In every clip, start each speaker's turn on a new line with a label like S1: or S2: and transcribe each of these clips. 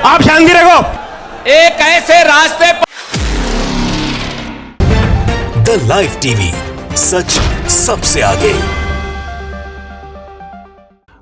S1: आप शांति रखो।
S2: एक ऐसे रास्ते पर
S3: द लाइव टीवी, सच सबसे आगे।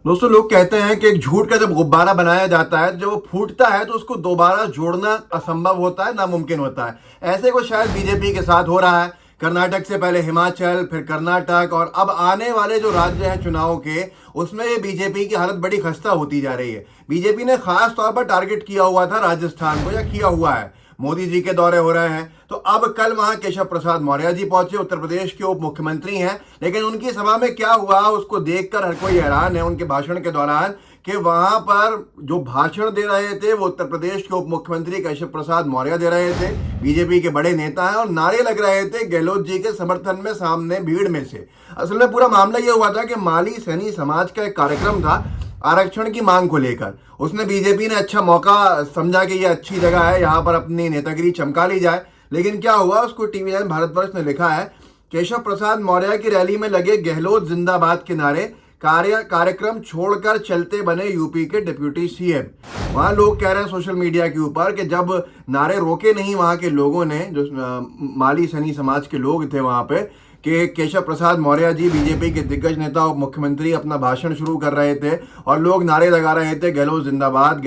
S4: दोस्तों, लोग कहते हैं कि एक झूठ का जब गुब्बारा बनाया जाता है, जब वो फूटता है तो उसको दोबारा जोड़ना असंभव होता है, नामुमकिन होता है। ऐसे को शायद बीजेपी के साथ हो रहा है। कर्नाटक से पहले हिमाचल, फिर कर्नाटक, और अब आने वाले जो राज्य हैं चुनाव के, उसमें ये बीजेपी की हालत बड़ी खस्ता होती जा रही है। बीजेपी ने खास तौर पर टारगेट किया हुआ था राजस्थान को, या किया हुआ है। मोदी जी के दौरे हो रहे हैं, तो अब कल वहां केशव प्रसाद मौर्य जी पहुंचे, उत्तर प्रदेश के उप मुख्यमंत्री हैं। लेकिन उनकी सभा में क्या हुआ उसको देखकर हर कोई हैरान है। उनके भाषण के दौरान कि वहां पर जो भाषण दे रहे थे वो उत्तर प्रदेश के उप मुख्यमंत्री केशव प्रसाद मौर्य दे रहे थे, बीजेपी के बड़े नेता हैं, और नारे लग रहे थे गहलोत जी के समर्थन में सामने भीड़ में से। असल में पूरा मामला यह हुआ था कि माली सैनी समाज का एक कार्यक्रम था आरक्षण की मांग को लेकर। उसमें बीजेपी ने अच्छा मौका समझा कि यह अच्छी जगह है, यहाँ पर अपनी नेतागिरी चमका ली जाए। लेकिन क्या हुआ, उसको टीवी नाइन भारतवर्ष ने लिखा है, केशव प्रसाद मौर्य की रैली में लगे गहलोत जिंदाबाद के नारे, कार्यक्रम छोड़कर चलते बने यूपी के डिप्टी सीएम। वहां लोग कह रहे हैं सोशल मीडिया के ऊपर कि जब नारे रोके नहीं वहां के लोगों ने, जो माली सैनी समाज के लोग थे वहां पे, कि केशव प्रसाद मौर्य जी बीजेपी के दिग्गज नेता और मुख्यमंत्री अपना भाषण शुरू कर रहे थे और लोग नारे लगा रहे थे गहलोत जिंदाबाद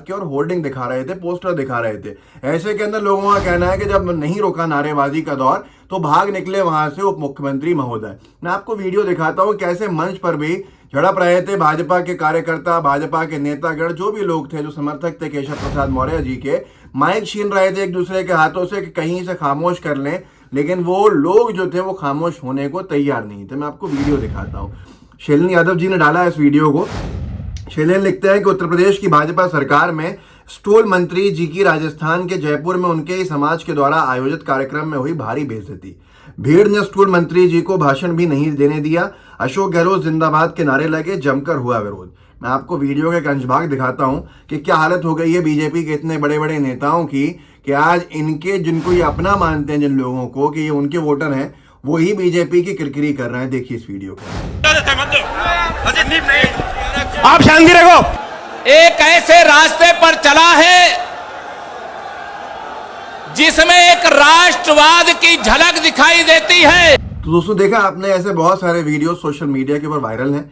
S4: के, और होर्डिंग दिखा रहे थे, पोस्टर दिखा रहे थे। ऐसे के अंदर लोगों का कहना है कि जब नहीं रोका नारेबाजी का दौर तो भाग निकले वहां से उप मुख्यमंत्री महोदय। मैं आपको वीडियो दिखाता हूं कैसे मंच पर भी झड़प रहे थे भाजपा के कार्यकर्ता, भाजपा के नेतागण, जो भी लोग थे जो समर्थक थे केशव प्रसाद मौर्य जी के, माइक छीन रहे थे एक दूसरे के हाथों से कि कहीं से खामोश कर लें। लेकिन वो लोग जो थे वो खामोश होने को तैयार नहीं थे। मैं आपको वीडियो दिखाता हूं। शैलन यादव जी ने डाला इस वीडियो को। शैलन लिखते हैं कि उत्तर प्रदेश की भाजपा सरकार में स्टोल मंत्री जी की राजस्थान के जयपुर में उनके ही समाज के द्वारा आयोजित कार्यक्रम में हुई भारी बेइज्जती। भीड़ ने स्टोल मंत्री जी को भाषण भी नहीं देने दिया। अशोक गहलोत जिंदाबाद के नारे लगे, जमकर हुआ विरोध। मैं आपको वीडियो के अंश भाग दिखाता हूं कि क्या हालत हो गई है बीजेपी के इतने बड़े बड़े नेताओं की, कि आज इनके, जिनको ये अपना मानते हैं, जिन लोगों को कि ये उनके वोटर हैं, वो ही बीजेपी की किरकिरी कर रहे हैं। देखिए इस वीडियो को।
S1: आप शांति रखो।
S2: एक ऐसे रास्ते पर चला है जिसमें एक राष्ट्रवाद की झलक दिखाई देती है।
S4: तो दोस्तों, देखा आपने, ऐसे बहुत सारे वीडियो सोशल मीडिया के ऊपर वायरल हैं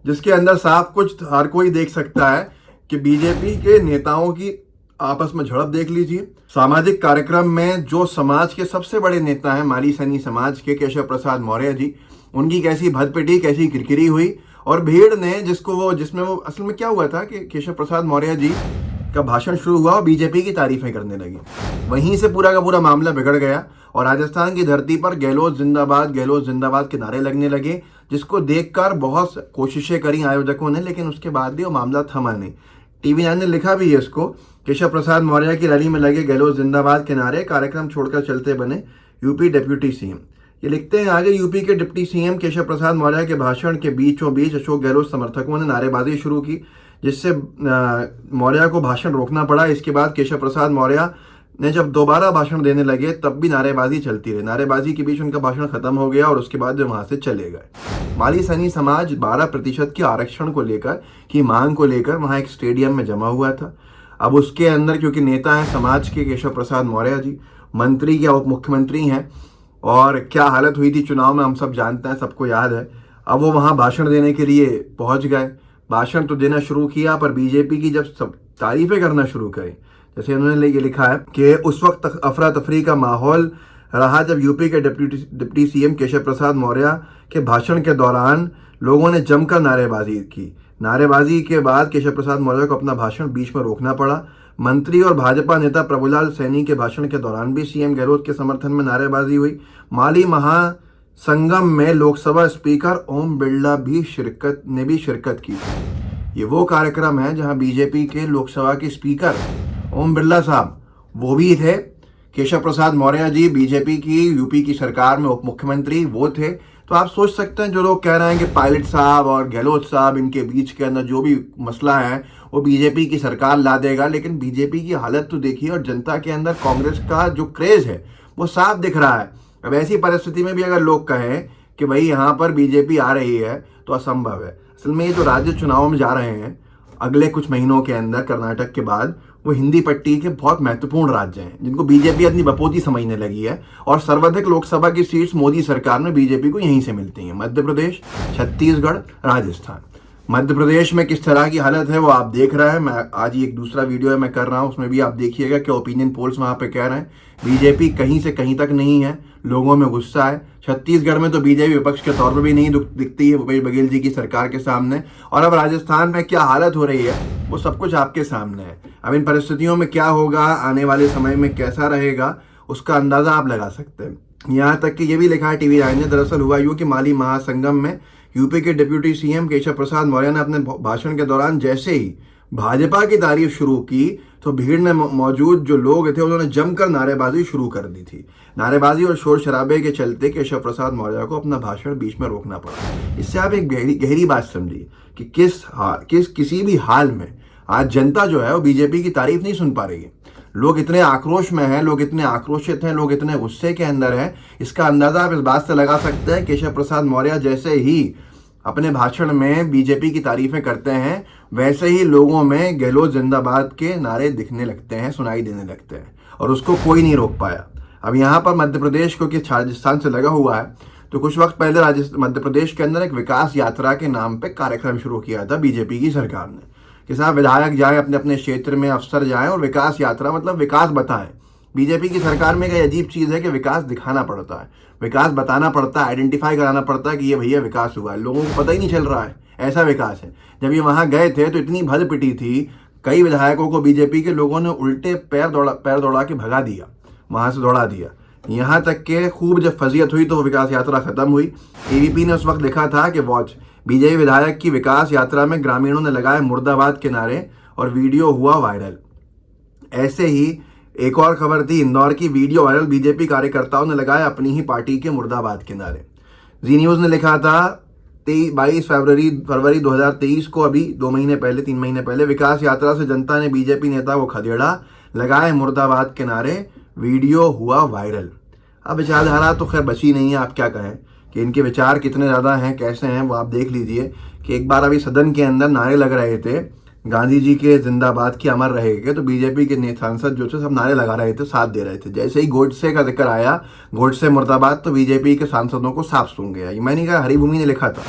S4: जिसके अंदर साफ कुछ हर कोई देख सकता है कि बीजेपी के नेताओं की आपस में झड़प देख लीजिए। सामाजिक कार्यक्रम में जो समाज के सबसे बड़े नेता हैं, माली सैनी समाज के केशव प्रसाद मौर्य जी, उनकी कैसी भदपिटी, कैसी किरकिरी हुई। और भीड़ ने जिसमें वो असल में क्या हुआ था कि केशव प्रसाद मौर्य जी का भाषण शुरू हुआ और बीजेपी की तारीफें करने लगी। वहीं से पूरा का पूरा मामला बिगड़ गया और राजस्थान की धरती पर गहलोत जिंदाबाद के नारे लगने लगे, जिसको देखकर बहुत कोशिशें करी आयोजकों ने, लेकिन उसके बाद भी वो मामला थमा नहीं। टीवी नाइन ने लिखा भी है इसको, केशव प्रसाद मौर्य की रैली में लगे गहलोत जिंदाबाद के नारे, कार्यक्रम छोड़कर चलते बने यूपी डिप्टी सीएम। ये लिखते हैं आगे, यूपी के डिप्टी सीएम केशव प्रसाद मौर्य के भाषण के बीचों बीच अशोक गहलोत समर्थकों ने नारेबाजी शुरू की, जिससे मौर्य को भाषण रोकना पड़ा। इसके बाद केशव प्रसाद मौर्य ने जब दोबारा भाषण देने लगे तब भी नारेबाजी चलती रही। नारेबाजी के बीच उनका भाषण खत्म हो गया और उसके बाद वे वहां से चले गए। माली सैनी समाज 12% के आरक्षण को लेकर की मांग को लेकर वहां एक स्टेडियम में जमा हुआ था। अब उसके अंदर क्योंकि नेता है समाज के केशव प्रसाद मौर्य जी, मंत्री या उप मुख्यमंत्री हैं, और क्या हालत हुई थी चुनाव में हम सब जानते हैं, सबको याद है। अब वो वहां भाषण देने के लिए पहुंच गए। भाषण तो देना शुरू किया, पर बीजेपी की जब सब तारीफें करना शुरू करें, जैसे उन्होंने ये लिखा है कि उस वक्त अफरा तफरी का माहौल रहा जब यूपी के डिप्टी सीएम केशव प्रसाद मौर्य के भाषण के दौरान लोगों ने जमकर नारेबाजी की। नारेबाजी के बाद केशव प्रसाद मौर्य को अपना भाषण बीच में रोकना पड़ा। मंत्री और भाजपा नेता प्रभुलाल सैनी के भाषण के दौरान भी सीएम गहलोत के समर्थन में नारेबाजी हुई। माली महासंगम में लोकसभा स्पीकर ओम बिरला भी शिरकत की। ये वो कार्यक्रम है जहां बीजेपी के लोकसभा के स्पीकर ओम बिरला साहब वो भी थे। केशव प्रसाद मौर्य जी बीजेपी की यूपी की सरकार में उप मुख्यमंत्री वो थे। तो आप सोच सकते हैं जो लोग कह रहे हैं कि पायलट साहब और गहलोत साहब, इनके बीच के अंदर जो भी मसला है वो बीजेपी की सरकार ला देगा, लेकिन बीजेपी की हालत तो देखिए, और जनता के अंदर कांग्रेस का जो क्रेज है वो साफ दिख रहा है। अब ऐसी परिस्थिति में भी अगर लोग कहें कि भाई यहाँ पर बीजेपी आ रही है तो असंभव है। असल में ये जो राज्य चुनाव में जा रहे हैं अगले कुछ महीनों के अंदर कर्नाटक के बाद, वो हिंदी पट्टी के बहुत महत्वपूर्ण राज्य हैं जिनको बीजेपी अपनी बपोती समझने लगी है, और सर्वाधिक लोकसभा की सीट्स मोदी सरकार में बीजेपी को यहीं से मिलती हैं, मध्य प्रदेश, छत्तीसगढ़, राजस्थान। मध्य प्रदेश में किस तरह की हालत है वो आप देख रहे हैं। मैं आज ही एक दूसरा वीडियो है मैं कर रहा हूं, उसमें भी आप देखिएगा कि ओपिनियन पोल्स वहां पे कह रहे हैं बीजेपी कहीं से कहीं तक नहीं है, लोगों में गुस्सा है। छत्तीसगढ़ में तो बीजेपी विपक्ष के तौर पर भी नहीं दिखती है भूपेश बघेल जी की सरकार के सामने, और अब राजस्थान में क्या हालत हो रही है वो सब कुछ आपके सामने है। अब इन परिस्थितियों में क्या होगा, आने वाले समय में कैसा रहेगा, उसका अंदाजा आप लगा सकते हैं। यहाँ तक कि ये भी लिखा है टीवी राय ने, दरअसल हुआ यूं कि माली महासंगम में यूपी के डिप्टी सीएम केशव प्रसाद मौर्य ने अपने भाषण के दौरान जैसे ही भाजपा की तारीफ शुरू की तो भीड़ में मौजूद जो लोग थे उन्होंने जमकर नारेबाजी शुरू कर दी थी। नारेबाजी और शोर शराबे के चलते केशव प्रसाद मौर्य को अपना भाषण बीच में रोकना पड़ा। इससे आप एक गहरी बात समझिए कि किसी भी हाल में आज जनता जो है वो बीजेपी की तारीफ नहीं सुन पा रही है। लोग इतने आक्रोश में हैं, लोग इतने आक्रोशित हैं, लोग इतने गुस्से के अंदर हैं। इसका अंदाजा आप इस बात से लगा सकते हैं, केशव प्रसाद मौर्य जैसे ही अपने भाषण में बीजेपी की तारीफें करते हैं वैसे ही लोगों में गहलोत जिंदाबाद के नारे दिखने लगते हैं, सुनाई देने लगते हैं, और उसको कोई नहीं रोक पाया। अब यहाँ पर मध्य प्रदेश क्योंकि राजस्थान से लगा हुआ है तो कुछ वक्त पहले मध्य प्रदेश के अंदर एक विकास यात्रा के नाम पे कार्यक्रम शुरू किया था बीजेपी की सरकार ने कि साहब विधायक जाएं अपने अपने क्षेत्र में, अफसर जाएं और विकास यात्रा मतलब विकास बताएं। बीजेपी की सरकार में एक अजीब चीज़ है कि विकास दिखाना पड़ता है, विकास बताना पड़ता है, आइडेंटिफाई कराना पड़ता है कि ये भैया विकास हुआ है। लोगों को पता ही नहीं चल रहा है ऐसा विकास है। जब ये वहाँ गए थे तो इतनी भद पिटी थी, कई विधायकों को बीजेपी के लोगों ने उल्टे पैर दौड़ा के भगा दिया, वहाँ से दौड़ा दिया। यहाँ तक के खूब जब फजीयत हुई तो विकास यात्रा खत्म हुई। एबीपी ने उस वक्त लिखा था कि वॉच बीजेपी विधायक की विकास यात्रा में ग्रामीणों ने लगाए मुर्दाबाद के नारे और वीडियो हुआ वायरल। ऐसे ही एक और खबर थी, इंदौर की वीडियो वायरल, बीजेपी कार्यकर्ताओं ने लगाए अपनी ही पार्टी के मुर्दाबाद के नारे। जी न्यूज़ ने लिखा था 22 फरवरी 2023 को, अभी 3 महीने पहले विकास यात्रा से जनता ने बीजेपी नेता को खदेड़ा, लगाए मुर्दाबाद के नारे, वीडियो हुआ वायरल। अब विचारधारा तो खैर बची नहीं है, आप क्या कहें कि इनके विचार कितने ज़्यादा हैं, कैसे हैं वो आप देख लीजिए कि एक बार अभी सदन के अंदर नारे लग रहे थे गांधी जी के जिंदाबाद की अमर रहेंगे, तो बीजेपी के सांसद जो थे सब नारे लगा रहे थे, साथ दे रहे थे। जैसे ही गोडसे का जिक्र आया, गोडसे मुर्दाबाद, तो बीजेपी के सांसदों को साफ सूंघ गया। ये मैंने कहा, हरिभूमि ने लिखा था,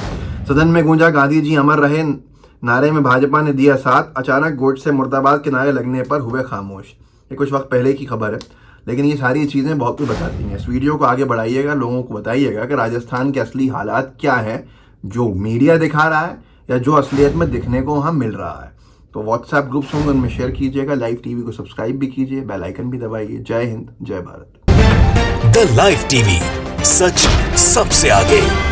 S4: सदन में गूंजा गांधी जी अमर रहे नारे में भाजपा ने दिया साथ, अचानक गोडसे मुर्दाबाद के नारे लगने पर हुए खामोश। ये कुछ वक्त पहले की खबर है, लेकिन ये सारी चीज़ें बहुत कुछ बताती हैं। इस वीडियो को आगे बढ़ाइएगा, लोगों को बताइएगा कि राजस्थान के असली हालात क्या है, जो मीडिया दिखा रहा है या जो असलियत में दिखने को वहाँ मिल रहा है। तो व्हाट्सएप ग्रुप्स होंगे उनमें शेयर कीजिएगा, लाइव टीवी को सब्सक्राइब भी कीजिए, बेल आइकन भी दबाइए। जय हिंद, जय भारत।
S3: द लाइव टीवी, सच सबसे आगे।